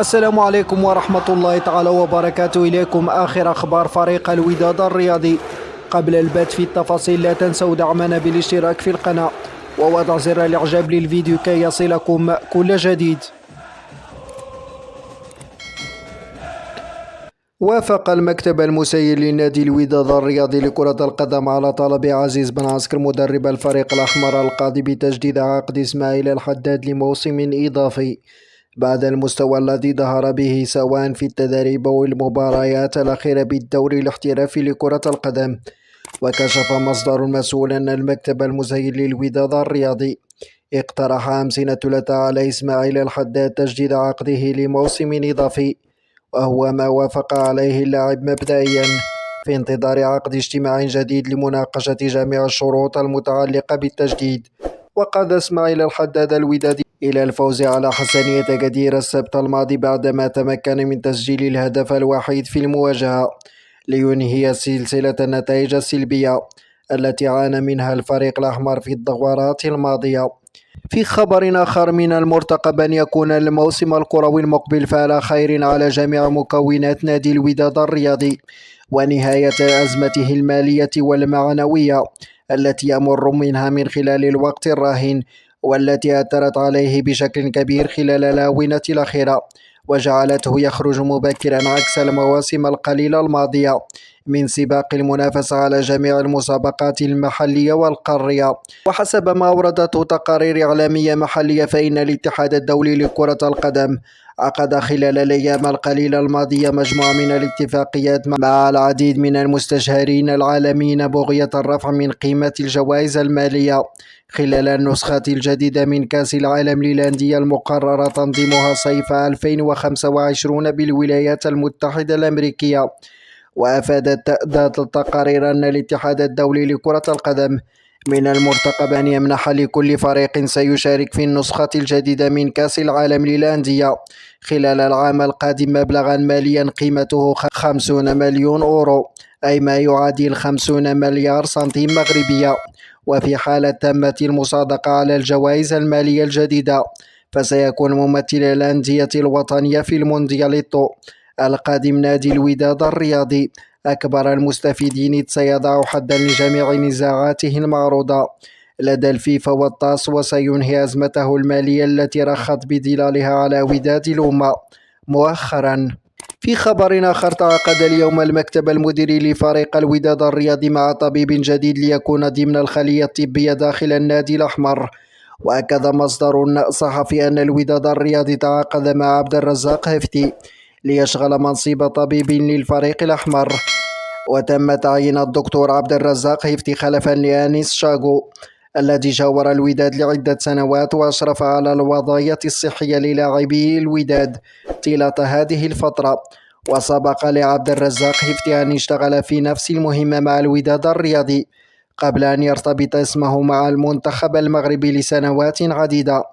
السلام عليكم ورحمة الله تعالى وبركاته. إليكم آخر أخبار فريق الوداد الرياضي. قبل البت في التفاصيل لا تنسوا دعمنا بالاشتراك في القناة ووضع زر الإعجاب للفيديو كي يصلكم كل جديد. وافق المكتب المسير لنادي الوداد الرياضي لكرة القدم على طلب عزيز بن عسكر مدرب الفريق الأحمر القاضي بتجديد عقد إسماعيل الحداد لموسم إضافي بعد المستوى الذي ظهر به سواء في التدريب والمباريات الأخيرة بالدوري الاحترافي لكرة القدم. وكشف مصدر مسؤول أن المكتب المسير للوداد الرياضي اقترح أمس الثلاثاء على إسماعيل الحداد تجديد عقده لموسم إضافي، وهو ما وافق عليه اللاعب مبدئيا في انتظار عقد اجتماع جديد لمناقشة جميع الشروط المتعلقة بالتجديد. وقاد إسماعيل الحداد الوداد إلى الفوز على حسنية أكادير السبت الماضي بعدما تمكن من تسجيل الهدف الوحيد في المواجهة لينهي سلسلة النتائج السلبية التي عانى منها الفريق الأحمر في الدورات الماضية. في خبر آخر، من المرتقب أن يكون الموسم الكروي المقبل فعلى خير على جميع مكونات نادي الوداد الرياضي ونهاية أزمته المالية والمعنوية التي يمر منها من خلال الوقت الراهن، والتي أثرت عليه بشكل كبير خلال الآونة الأخيرة وجعلته يخرج مبكرا عكس المواسم القليلة الماضية من سباق المنافسة على جميع المسابقات المحلية والقارية. وحسب ما أوردته تقارير إعلامية محلية، فإن الاتحاد الدولي لكرة القدم عقد خلال الأيام القليلة الماضية مجموعة من الاتفاقيات مع العديد من المستشارين العالميين بغية الرفع من قيمة الجوائز المالية خلال النسخة الجديدة من كأس العالم للأندية المقرر تنظيمها صيف 2025 بالولايات المتحدة الأمريكية. وأفادت ذات التقارير أن الاتحاد الدولي لكرة القدم من المرتقب أن يمنح لكل فريق سيشارك في النسخة الجديدة من كأس العالم للأندية خلال العام القادم مبلغا ماليا قيمته 50 مليون أورو، أي ما يعادل 50 مليار سنتيم مغربية. وفي حالة تمت المصادقة على الجوائز المالية الجديدة، فسيكون ممثل الأندية الوطنية في الموندياليتو القادم نادي الوداد الرياضي أكبر المستفيدين، سيضع حدا لجميع نزاعاته المعروضة لدى الفيفا والطاس، وسينهي أزمته المالية التي رخت بظلالها على وداد الأمة مؤخرا. في خبر آخر، تعاقد اليوم المكتب المديري لفريق الوداد الرياضي مع طبيب جديد ليكون ضمن الخلية الطبية داخل النادي الأحمر. وأكد مصدر صحفي أن الوداد الرياضي تعاقد مع عبد الرزاق هفتي ليشغل منصب طبيب للفريق الأحمر، وتم تعيين الدكتور عبد الرزاق هفتي خلفا لأنيس شاغو الذي جاور الوداد لعدة سنوات وأشرف على الوضعية الصحية للاعبي الوداد طيلة هذه الفترة. وسبق لعبد الرزاق هفتي أن اشتغل في نفس المهمة مع الوداد الرياضي قبل أن يرتبط اسمه مع المنتخب المغربي لسنوات عديدة.